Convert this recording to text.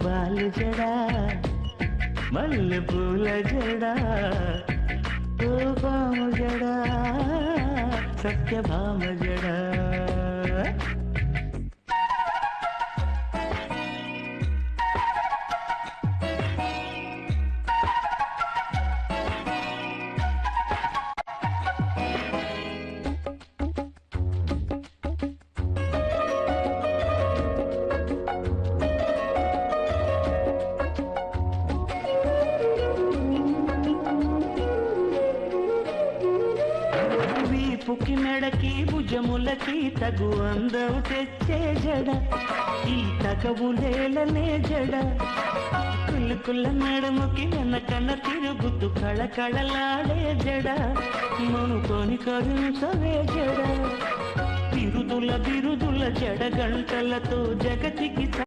బాలు జడా మల్లె పూల జడా ఓ పాము జడా సత్యభామ జడా వీపుకి మెడకి భుజములకి తగు అందం తెచ్చే జడ ఈ తగవులేలనే జడ కుల్లుకుల్ల మెడముకి వెనకన్న తిరుగుతూ కళకళలాడే జడ మనుకొని కరుణసవే జడ బిరుదుల జడ గంటలతో జగతికి